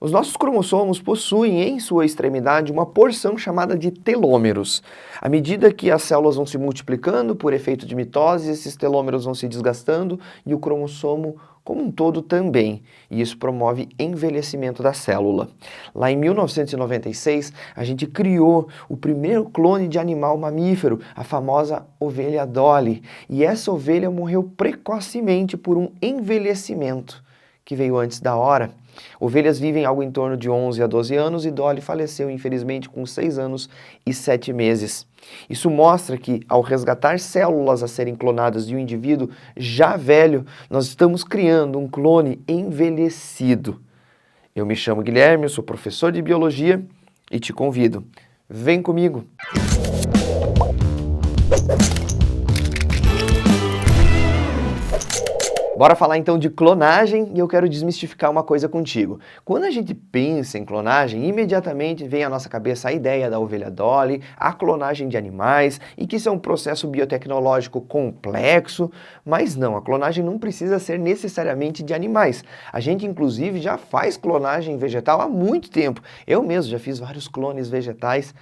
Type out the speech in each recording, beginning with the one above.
Os nossos cromossomos possuem em sua extremidade uma porção chamada de telômeros. À medida que as células vão se multiplicando por efeito de mitose, esses telômeros vão se desgastando e o cromossomo como um todo também. E isso promove envelhecimento da célula. Lá em 1996, a gente criou o primeiro clone de animal mamífero, a famosa ovelha Dolly. E essa ovelha morreu precocemente por um envelhecimento que veio antes da hora. Ovelhas vivem algo em torno de 11 a 12 anos e Dolly faleceu, infelizmente, com 6 anos e 7 meses. Isso mostra que, ao resgatar células a serem clonadas de um indivíduo já velho, nós estamos criando um clone envelhecido. Eu me chamo Guilherme, eu sou professor de biologia e te convido. Vem comigo! Bora falar então de clonagem e eu quero desmistificar uma coisa contigo. Quando a gente pensa em clonagem, imediatamente vem à nossa cabeça a ideia da ovelha Dolly, a clonagem de animais e que isso é um processo biotecnológico complexo, mas não, a clonagem não precisa ser necessariamente de animais. A gente inclusive já faz clonagem vegetal há muito tempo. Eu mesmo já fiz vários clones vegetais.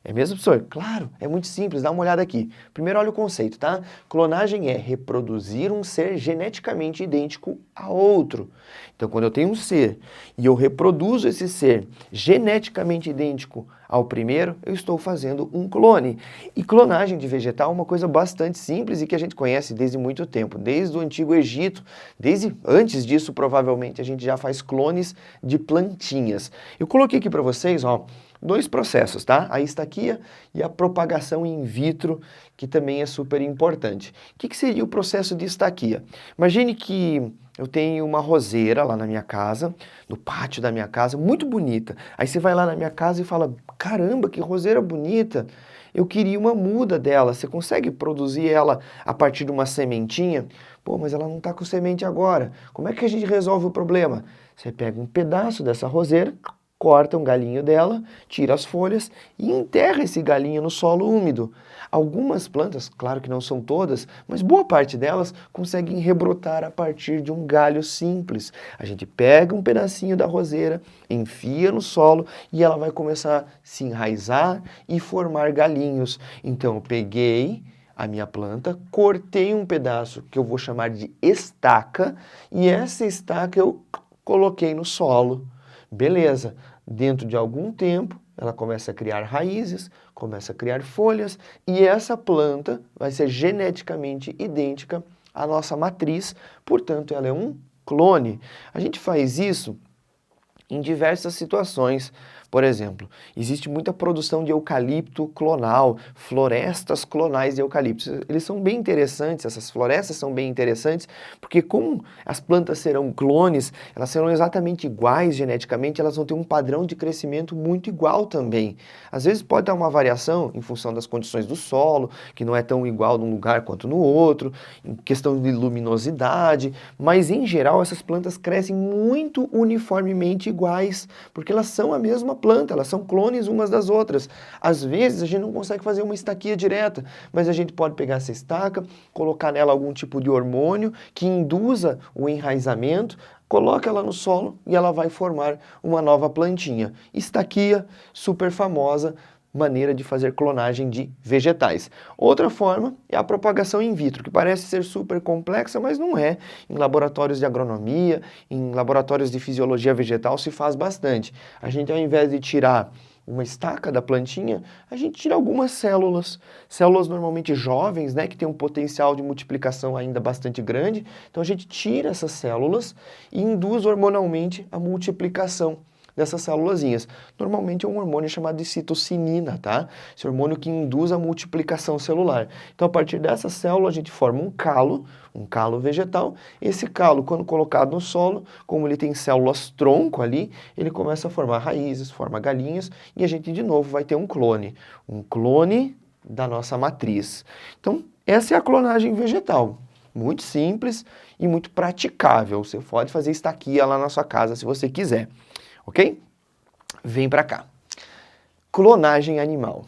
É mesmo, professor? Claro, é muito simples, dá uma olhada aqui. Primeiro, olha o conceito, tá? Clonagem é reproduzir um ser geneticamente idêntico a outro. Então, quando eu tenho um ser e eu reproduzo esse ser geneticamente idêntico ao primeiro, eu estou fazendo um clone. E clonagem de vegetal é uma coisa bastante simples e que a gente conhece desde muito tempo, desde o Antigo Egito, desde antes disso, provavelmente, a gente já faz clones de plantinhas. Eu coloquei aqui para vocês, ó, dois processos, tá? A estaquia e a propagação in vitro, que também é super importante. O que seria o processo de estaquia? Imagine que eu tenho uma roseira lá na minha casa, no pátio da minha casa, muito bonita. Aí você vai lá na minha casa e fala, caramba, que roseira bonita! Eu queria uma muda dela. Você consegue produzir ela a partir de uma sementinha? Pô, mas ela não está com semente agora. Como é que a gente resolve o problema? Você pega um pedaço dessa roseira, corta um galinho dela, tira as folhas e enterra esse galinho no solo úmido. Algumas plantas, claro que não são todas, mas boa parte delas conseguem rebrotar a partir de um galho simples. A gente pega um pedacinho da roseira, enfia no solo e ela vai começar a se enraizar e formar galinhos. Então eu peguei a minha planta, cortei um pedaço que eu vou chamar de estaca e essa estaca eu coloquei no solo. Beleza, dentro de algum tempo ela começa a criar raízes, começa a criar folhas e essa planta vai ser geneticamente idêntica à nossa matriz, portanto ela é um clone. A gente faz isso em diversas situações. Por exemplo, existe muita produção de eucalipto clonal, florestas clonais de eucalipto. Eles são bem interessantes, essas florestas são bem interessantes, porque como as plantas serão clones, elas serão exatamente iguais geneticamente, elas vão ter um padrão de crescimento muito igual também. Às vezes pode dar uma variação em função das condições do solo, que não é tão igual num lugar quanto no outro, em questão de luminosidade, mas em geral essas plantas crescem muito uniformemente iguais, porque elas são a mesma planta, elas são clones umas das outras. Às vezes a gente não consegue fazer uma estaquia direta, mas a gente pode pegar essa estaca, colocar nela algum tipo de hormônio que induza o enraizamento, coloca ela no solo e ela vai formar uma nova plantinha. Estaquia, super famosa, maneira de fazer clonagem de vegetais. Outra forma é a propagação in vitro, que parece ser super complexa, mas não é. Em laboratórios de agronomia, em laboratórios de fisiologia vegetal se faz bastante. A gente, ao invés de tirar uma estaca da plantinha, a gente tira algumas células, células normalmente jovens, né, que tem um potencial de multiplicação ainda bastante grande. Então a gente tira essas células e induz hormonalmente a multiplicação dessas célulazinhas. Normalmente é um hormônio chamado de citocinina, tá? Esse hormônio que induz a multiplicação celular. Então, a partir dessa célula, a gente forma um calo vegetal. Esse calo, quando colocado no solo, como ele tem células tronco ali, ele começa a formar raízes, forma galinhas, e a gente, de novo, vai ter um clone da nossa matriz. Então, essa é a clonagem vegetal. Muito simples e muito praticável. Você pode fazer estaquia lá na sua casa se você quiser. Ok? Vem para cá. Clonagem animal.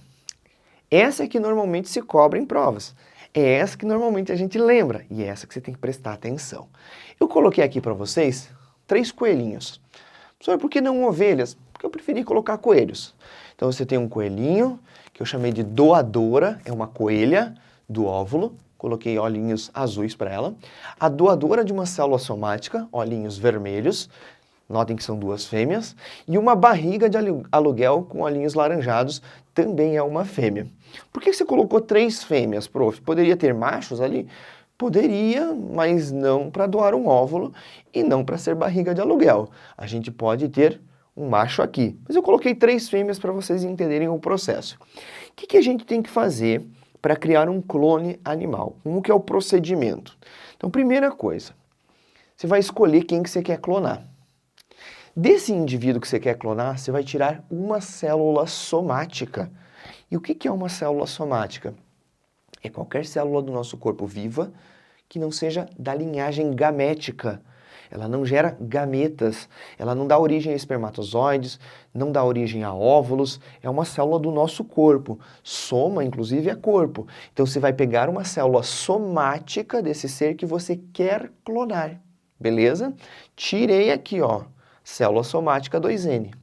Essa é que normalmente se cobra em provas. É essa que normalmente a gente lembra e é essa que você tem que prestar atenção. Eu coloquei aqui para vocês 3 coelhinhos. Professor, por que não ovelhas? Porque eu preferi colocar coelhos. Então você tem um coelhinho, que eu chamei de doadora, é uma coelha do óvulo, coloquei olhinhos azuis para ela. A doadora de uma célula somática, olhinhos vermelhos, notem que são duas fêmeas, e uma barriga de aluguel com olhinhos laranjados, também é uma fêmea. Por que você colocou 3 fêmeas, prof? Poderia ter machos ali? Poderia, mas não para doar um óvulo e não para ser barriga de aluguel. A gente pode ter um macho aqui, mas eu coloquei 3 fêmeas para vocês entenderem o processo. O que a gente tem que fazer para criar um clone animal? Como que é o procedimento? Então, primeira coisa, você vai escolher quem que você quer clonar. Desse indivíduo que você quer clonar, você vai tirar uma célula somática. E o que é uma célula somática? É qualquer célula do nosso corpo viva que não seja da linhagem gamética. Ela não gera gametas, ela não dá origem a espermatozoides, não dá origem a óvulos, é uma célula do nosso corpo. Soma, inclusive, é corpo. Então você vai pegar uma célula somática desse ser que você quer clonar, beleza? Tirei aqui, ó, célula somática 2N.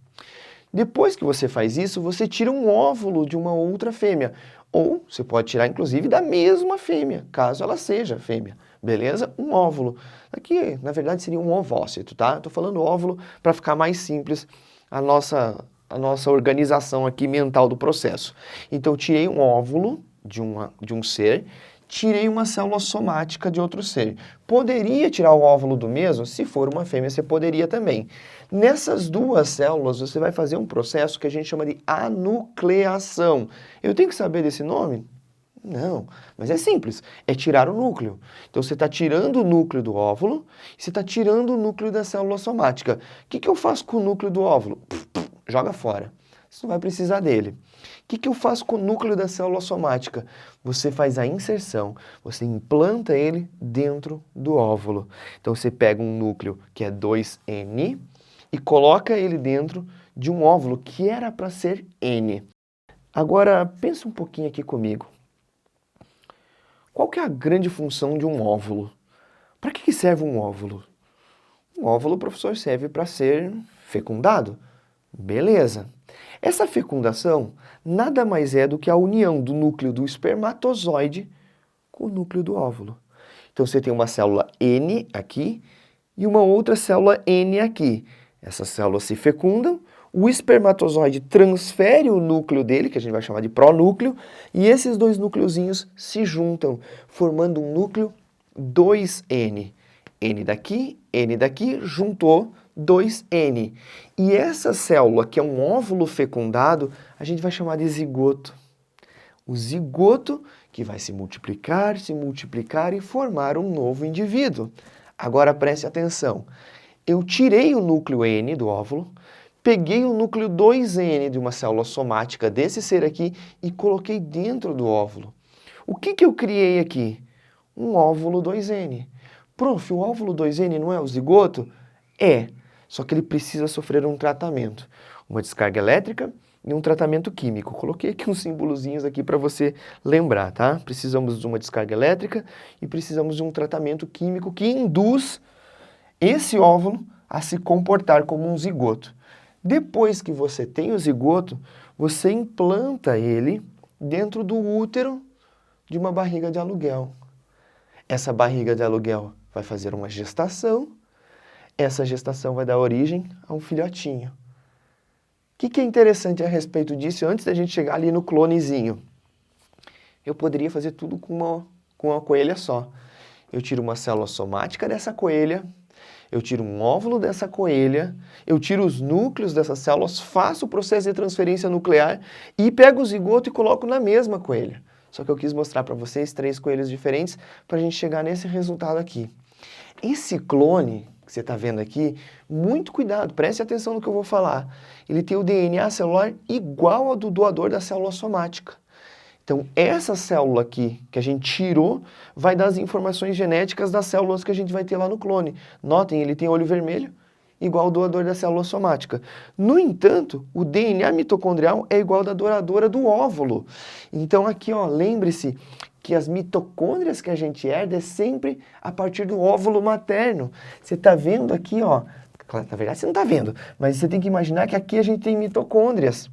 Depois que você faz isso, você tira um óvulo de uma outra fêmea. Ou você pode tirar, inclusive, da mesma fêmea, caso ela seja fêmea. Beleza? Um óvulo. Aqui, na verdade, seria um ovócito, tá? Estou falando óvulo para ficar mais simples a nossa organização aqui mental do processo. Então, tirei um óvulo de um ser, tirei uma célula somática de outro ser. Poderia tirar o óvulo do mesmo? Se for uma fêmea, você poderia também. Nessas duas células, você vai fazer um processo que a gente chama de anucleação. Eu tenho que saber desse nome? Não, mas é simples, é tirar o núcleo. Então você está tirando o núcleo do óvulo e você está tirando o núcleo da célula somática. O que eu faço com o núcleo do óvulo? Joga fora, você não vai precisar dele. O que eu faço com o núcleo da célula somática? Você faz a inserção, você implanta ele dentro do óvulo. Então você pega um núcleo que é 2N e coloca ele dentro de um óvulo que era para ser N. Agora, pensa um pouquinho aqui comigo. Qual que é a grande função de um óvulo? Para que serve um óvulo? Um óvulo, professor, serve para ser fecundado. Beleza. Essa fecundação nada mais é do que a união do núcleo do espermatozoide com o núcleo do óvulo. Então você tem uma célula N aqui e uma outra célula N aqui. Essas células se fecundam, o espermatozoide transfere o núcleo dele, que a gente vai chamar de pronúcleo, e esses dois núcleozinhos se juntam, formando um núcleo 2N. N daqui, juntou 2N. E essa célula, que é um óvulo fecundado, a gente vai chamar de zigoto. O zigoto que vai se multiplicar e formar um novo indivíduo. Agora preste atenção. Eu tirei o núcleo N do óvulo, peguei o núcleo 2N de uma célula somática desse ser aqui e coloquei dentro do óvulo. O que eu criei aqui? Um óvulo 2N. Prof, o óvulo 2N não é o zigoto? É, só que ele precisa sofrer um tratamento. Uma descarga elétrica e um tratamento químico. Coloquei aqui uns símbolozinhos aqui para você lembrar, tá? Precisamos de uma descarga elétrica e precisamos de um tratamento químico que induz esse óvulo a se comportar como um zigoto. Depois que você tem o zigoto, você implanta ele dentro do útero de uma barriga de aluguel. Essa barriga de aluguel vai fazer uma gestação, essa gestação vai dar origem a um filhotinho. O que é interessante a respeito disso, antes da gente chegar ali no clonezinho? Eu poderia fazer tudo com uma coelha só. Eu tiro uma célula somática dessa coelha, eu tiro um óvulo dessa coelha, eu tiro os núcleos dessas células, faço o processo de transferência nuclear e pego o zigoto e coloco na mesma coelha. Só que eu quis mostrar para vocês 3 coelhos diferentes para a gente chegar nesse resultado aqui. Esse clone que você está vendo aqui, muito cuidado, preste atenção no que eu vou falar. Ele tem o DNA celular igual ao do doador da célula somática. Então, essa célula aqui, que a gente tirou, vai dar as informações genéticas das células que a gente vai ter lá no clone. Notem, ele tem olho vermelho, igual ao doador da célula somática. No entanto, o DNA mitocondrial é igual ao da doadora do óvulo. Então, aqui, ó, lembre-se que as mitocôndrias que a gente herda é sempre a partir do óvulo materno. Você está vendo aqui, ó, Claro, na verdade você não está vendo, mas você tem que imaginar que aqui a gente tem mitocôndrias.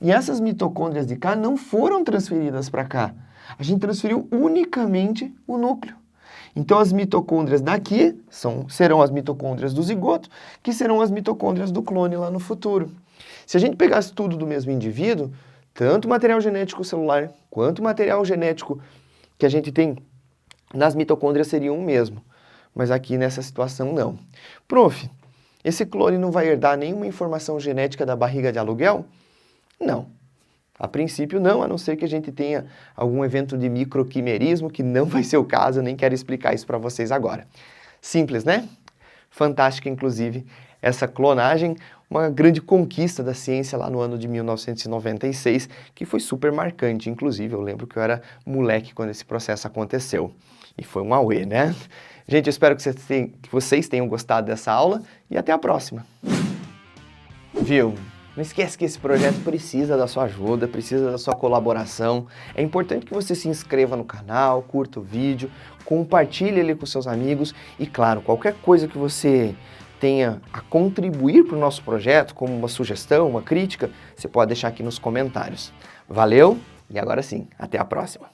E essas mitocôndrias de cá não foram transferidas para cá. A gente transferiu unicamente o núcleo. Então as mitocôndrias daqui serão as mitocôndrias do zigoto, que serão as mitocôndrias do clone lá no futuro. Se a gente pegasse tudo do mesmo indivíduo, tanto material genético celular quanto material genético que a gente tem nas mitocôndrias seriam o mesmo. Mas aqui nessa situação não. Prof, esse clone não vai herdar nenhuma informação genética da barriga de aluguel? Não. A princípio não, a não ser que a gente tenha algum evento de microquimerismo, que não vai ser o caso, eu nem quero explicar isso para vocês agora. Simples, né? Fantástica, inclusive, essa clonagem, uma grande conquista da ciência lá no ano de 1996, que foi super marcante, inclusive, eu lembro que eu era moleque quando esse processo aconteceu. E foi um auê, né? Gente, eu espero que vocês tenham gostado dessa aula e até a próxima. Viu? Não esquece que esse projeto precisa da sua ajuda, precisa da sua colaboração. É importante que você se inscreva no canal, curta o vídeo, compartilhe ele com seus amigos e, claro, qualquer coisa que você tenha a contribuir para o nosso projeto, como uma sugestão, uma crítica, você pode deixar aqui nos comentários. Valeu e agora sim, até a próxima!